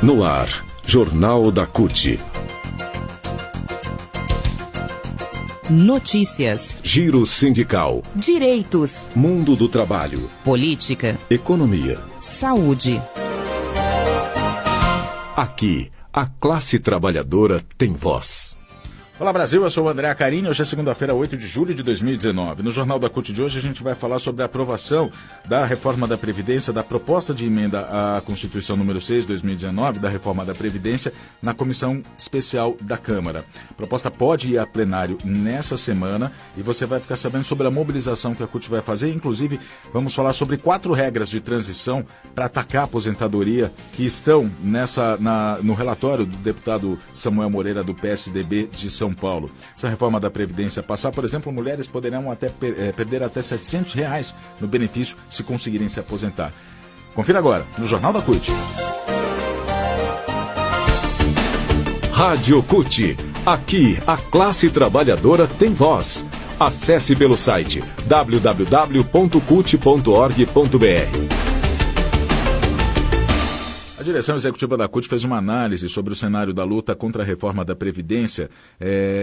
No ar, Jornal da CUT. Notícias, Giro sindical, direitos, mundo do trabalho, política, economia, saúde. Aqui, a classe trabalhadora tem voz. Olá Brasil, eu sou o André Acarini, hoje é segunda-feira, 8 de julho de 2019. No Jornal da CUT de hoje a gente vai falar sobre a aprovação da reforma da Previdência, da proposta de emenda à Constituição número 6 de 2019, da reforma da Previdência, na Comissão Especial da Câmara. A proposta pode ir a plenário nessa semana e você vai ficar sabendo sobre a mobilização que a CUT vai fazer. Inclusive, vamos falar sobre 4 regras de transição para atacar a aposentadoria que estão no relatório do deputado Samuel Moreira, do PSDB de São Paulo. Se a reforma da Previdência passar, por exemplo, mulheres poderão perder até R$700 no benefício se conseguirem se aposentar. Confira agora, no Jornal da CUT. Rádio CUT. Aqui, a classe trabalhadora tem voz. Acesse pelo site www.cut.org.br. A direção executiva da CUT fez uma análise sobre o cenário da luta contra a reforma da Previdência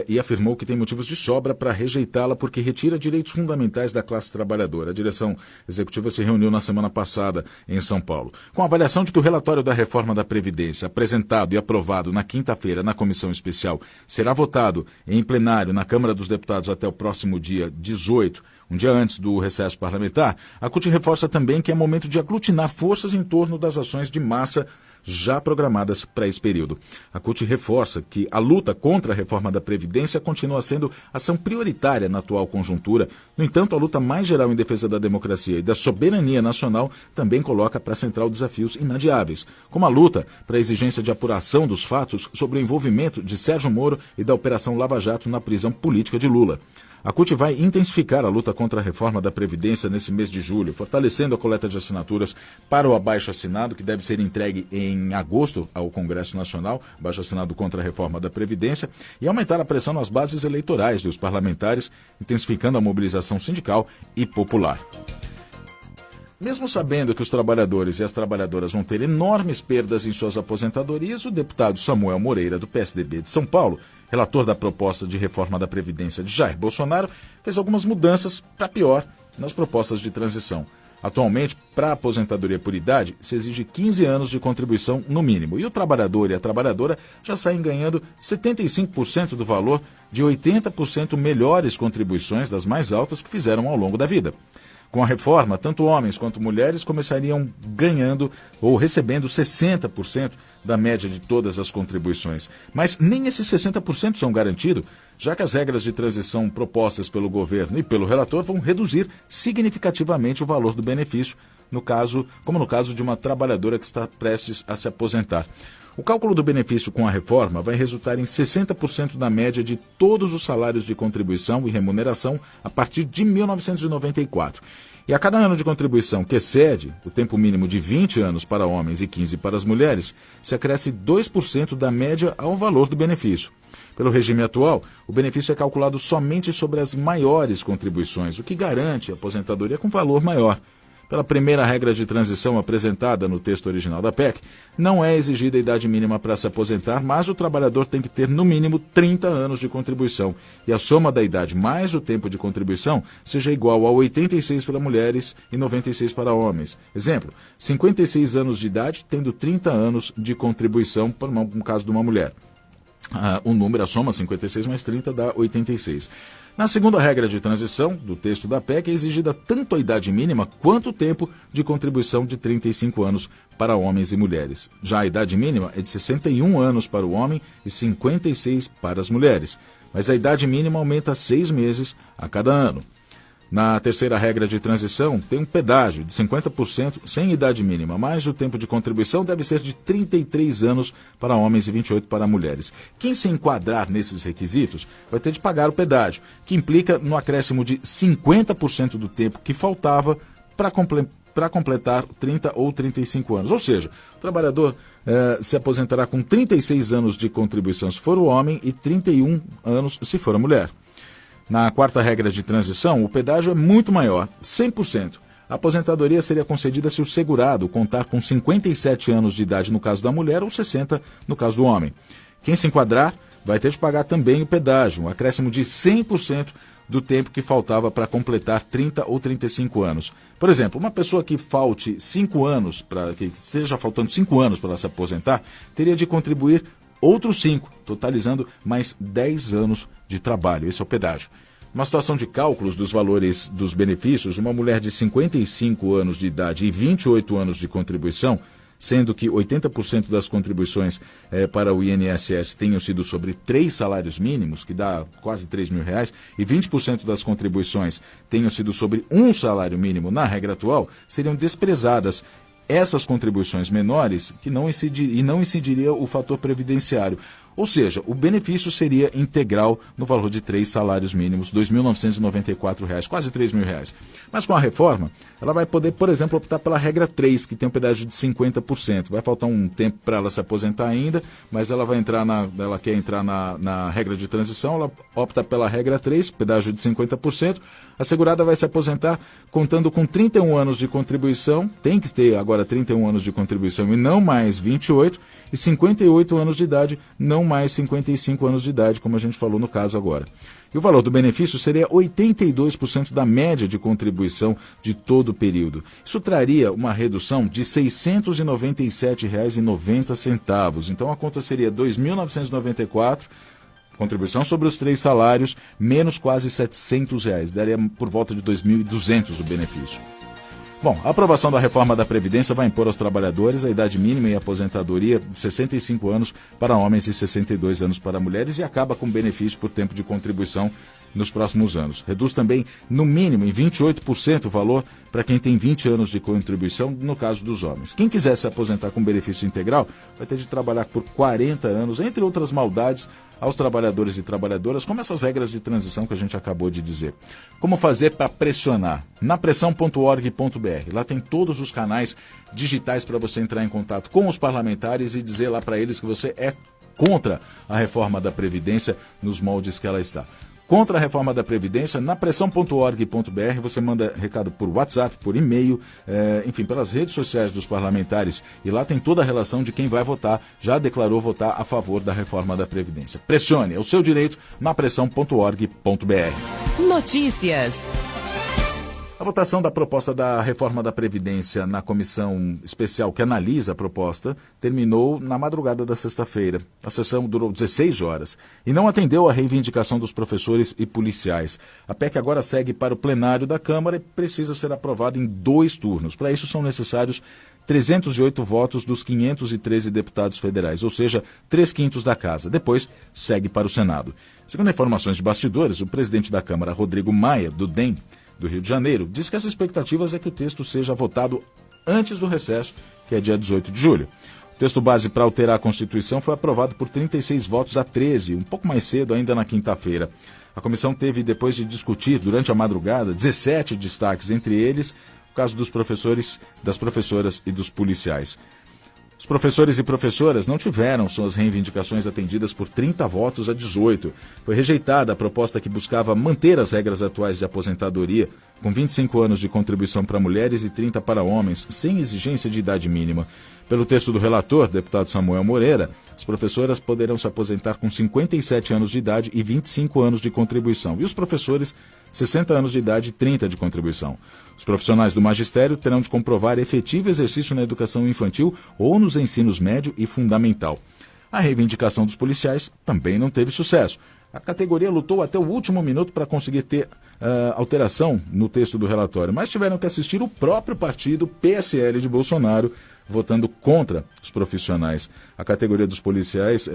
e afirmou que tem motivos de sobra para rejeitá-la porque retira direitos fundamentais da classe trabalhadora. A direção executiva se reuniu na semana passada em São Paulo. Com a avaliação de que o relatório da reforma da Previdência, apresentado e aprovado na quinta-feira na Comissão Especial, será votado em plenário na Câmara dos Deputados até o próximo dia 18, um dia antes do recesso parlamentar, a CUT reforça também que é momento de aglutinar forças em torno das ações de massa já programadas para esse período. A CUT reforça que a luta contra a reforma da Previdência continua sendo ação prioritária na atual conjuntura. No entanto, a luta mais geral em defesa da democracia e da soberania nacional também coloca para a central desafios inadiáveis, como a luta para a exigência de apuração dos fatos sobre o envolvimento de Sérgio Moro e da Operação Lava Jato na prisão política de Lula. A CUT vai intensificar a luta contra a reforma da Previdência nesse mês de julho, fortalecendo a coleta de assinaturas para o abaixo-assinado, que deve ser entregue em agosto ao Congresso Nacional, abaixo-assinado contra a reforma da Previdência, e aumentar a pressão nas bases eleitorais dos parlamentares, intensificando a mobilização sindical e popular. Mesmo sabendo que os trabalhadores e as trabalhadoras vão ter enormes perdas em suas aposentadorias, o deputado Samuel Moreira, do PSDB de São Paulo, relator da proposta de reforma da Previdência de Jair Bolsonaro, fez algumas mudanças para pior nas propostas de transição. Atualmente, para a aposentadoria por idade, se exige 15 anos de contribuição no mínimo. E o trabalhador e a trabalhadora já saem ganhando 75% do valor de 80% melhores contribuições das mais altas que fizeram ao longo da vida. Com a reforma, tanto homens quanto mulheres começariam ganhando ou recebendo 60% da média de todas as contribuições. Mas nem esses 60% são garantidos, já que as regras de transição propostas pelo governo e pelo relator vão reduzir significativamente o valor do benefício, como no caso de uma trabalhadora que está prestes a se aposentar. O cálculo do benefício com a reforma vai resultar em 60% da média de todos os salários de contribuição e remuneração a partir de 1994. E a cada ano de contribuição que excede o tempo mínimo de 20 anos para homens e 15 para as mulheres, se acresce 2% da média ao valor do benefício. Pelo regime atual, o benefício é calculado somente sobre as maiores contribuições, o que garante a aposentadoria com valor maior. Pela primeira regra de transição apresentada no texto original da PEC, não é exigida a idade mínima para se aposentar, mas o trabalhador tem que ter no mínimo 30 anos de contribuição e a soma da idade mais o tempo de contribuição seja igual a 86 para mulheres e 96 para homens. Exemplo, 56 anos de idade tendo 30 anos de contribuição, no caso de uma mulher. A soma 56 mais 30 dá 86. Na segunda regra de transição do texto da PEC é exigida tanto a idade mínima quanto o tempo de contribuição de 35 anos para homens e mulheres. Já a idade mínima é de 61 anos para o homem e 56 para as mulheres, mas a idade mínima aumenta 6 meses a cada ano. Na terceira regra de transição, tem um pedágio de 50% sem idade mínima, mas o tempo de contribuição deve ser de 33 anos para homens e 28 para mulheres. Quem se enquadrar nesses requisitos vai ter de pagar o pedágio, que implica no acréscimo de 50% do tempo que faltava para completar 30 ou 35 anos. Ou seja, o trabalhador se aposentará com 36 anos de contribuição se for o homem e 31 anos se for a mulher. Na quarta regra de transição, o pedágio é muito maior, 100%. A aposentadoria seria concedida se o segurado contar com 57 anos de idade no caso da mulher ou 60 no caso do homem. Quem se enquadrar vai ter de pagar também o pedágio, um acréscimo de 100% do tempo que faltava para completar 30 ou 35 anos. Por exemplo, uma pessoa que falte 5 anos, que esteja faltando 5 anos para ela se aposentar, teria de contribuir outros 5, totalizando mais 10 anos de trabalho. Esse é o pedágio. Uma situação de cálculos dos valores dos benefícios, uma mulher de 55 anos de idade e 28 anos de contribuição, sendo que 80% das contribuições para o INSS tenham sido sobre 3 salários mínimos, que dá quase R$3.000, e 20% das contribuições tenham sido sobre um salário mínimo na regra atual, seriam desprezadas essas contribuições menores que não incidiria o fator previdenciário. Ou seja, o benefício seria integral no valor de 3 salários mínimos, R$ 2.994, quase R$3.000. Mas com a reforma, ela vai poder, por exemplo, optar pela regra 3, que tem um pedágio de 50%. Vai faltar um tempo para ela se aposentar ainda, mas ela quer entrar na regra de transição, ela opta pela regra 3, pedágio de 50%. A segurada vai se aposentar contando com 31 anos de contribuição, tem que ter agora 31 anos de contribuição e não mais 28, e 58 anos de idade, não mais 55 anos de idade, como a gente falou no caso agora. E o valor do benefício seria 82% da média de contribuição de todo o período. Isso traria uma redução de R$ 697,90. Então a conta seria R$ 2.994, contribuição sobre os 3 salários, menos quase R$ 700. Daria por volta de R$ 2.200 o benefício. Bom, a aprovação da reforma da Previdência vai impor aos trabalhadores a idade mínima e aposentadoria de 65 anos para homens e 62 anos para mulheres e acaba com benefício por tempo de contribuição nos próximos anos. Reduz também, no mínimo, em 28% o valor para quem tem 20 anos de contribuição, no caso dos homens. Quem quiser se aposentar com benefício integral vai ter de trabalhar por 40 anos, entre outras maldades, aos trabalhadores e trabalhadoras, como essas regras de transição que a gente acabou de dizer. Como fazer para pressionar? Na pressão.org.br. Lá tem todos os canais digitais para você entrar em contato com os parlamentares e dizer lá para eles que você é contra a reforma da Previdência nos moldes que ela está. Contra a reforma da Previdência, na pressão.org.br, você manda recado por WhatsApp, por e-mail, enfim, pelas redes sociais dos parlamentares. E lá tem toda a relação de quem vai votar, já declarou votar a favor da reforma da Previdência. Pressione, é o seu direito, na pressão.org.br. Notícias. A votação da proposta da reforma da Previdência na comissão especial que analisa a proposta terminou na madrugada da sexta-feira. A sessão durou 16 horas e não atendeu à reivindicação dos professores e policiais. A PEC agora segue para o plenário da Câmara e precisa ser aprovada em 2 turnos. Para isso são necessários 308 votos dos 513 deputados federais, ou seja, 3/5 da casa. Depois, segue para o Senado. Segundo informações de bastidores, o presidente da Câmara, Rodrigo Maia, do DEM, do Rio de Janeiro, diz que as expectativas é que o texto seja votado antes do recesso, que é dia 18 de julho. O texto base para alterar a Constituição foi aprovado por 36 votos a 13, um pouco mais cedo, ainda na quinta-feira. A comissão teve, depois de discutir durante a madrugada, 17 destaques, entre eles o caso dos professores, das professoras e dos policiais. Os professores e professoras não tiveram suas reivindicações atendidas por 30 votos a 18. Foi rejeitada a proposta que buscava manter as regras atuais de aposentadoria, com 25 anos de contribuição para mulheres e 30 para homens, sem exigência de idade mínima. Pelo texto do relator, deputado Samuel Moreira, as professoras poderão se aposentar com 57 anos de idade e 25 anos de contribuição. E os professores, 60 anos de idade e 30 de contribuição. Os profissionais do magistério terão de comprovar efetivo exercício na educação infantil ou nos ensinos médio e fundamental. A reivindicação dos policiais também não teve sucesso. A categoria lutou até o último minuto para conseguir ter alteração no texto do relatório, mas tiveram que assistir o próprio partido PSL de Bolsonaro votando contra os profissionais. A categoria dos policiais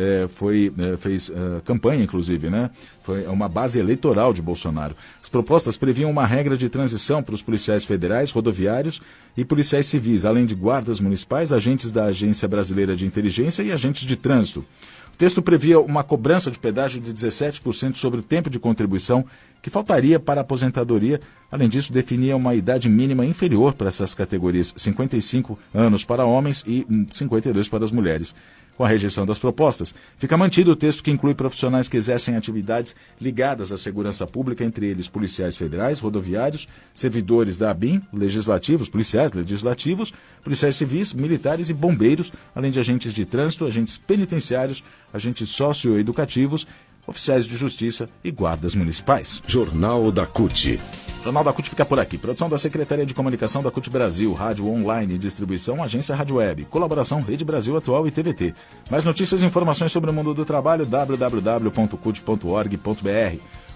fez campanha, inclusive, né? Foi uma base eleitoral de Bolsonaro. As propostas previam uma regra de transição para os policiais federais, rodoviários e policiais civis, além de guardas municipais, agentes da Agência Brasileira de Inteligência e agentes de trânsito. O texto previa uma cobrança de pedágio de 17% sobre o tempo de contribuição que faltaria para a aposentadoria. Além disso, definia uma idade mínima inferior para essas categorias, 55 anos para homens e 52 para as mulheres. Com a rejeição das propostas, fica mantido o texto que inclui profissionais que exercem atividades ligadas à segurança pública, entre eles policiais federais, rodoviários, servidores da ABIN, legislativos, policiais legislativos, policiais civis, militares e bombeiros, além de agentes de trânsito, agentes penitenciários, agentes socioeducativos, oficiais de justiça e guardas municipais. Jornal da CUT. O Jornal da CUT fica por aqui. Produção da Secretaria de Comunicação da CUT Brasil, Rádio Online e Distribuição, Agência Rádio Web. Colaboração Rede Brasil Atual e TVT. Mais notícias e informações sobre o mundo do trabalho, www.cut.org.br.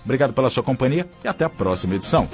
Obrigado pela sua companhia e até a próxima edição.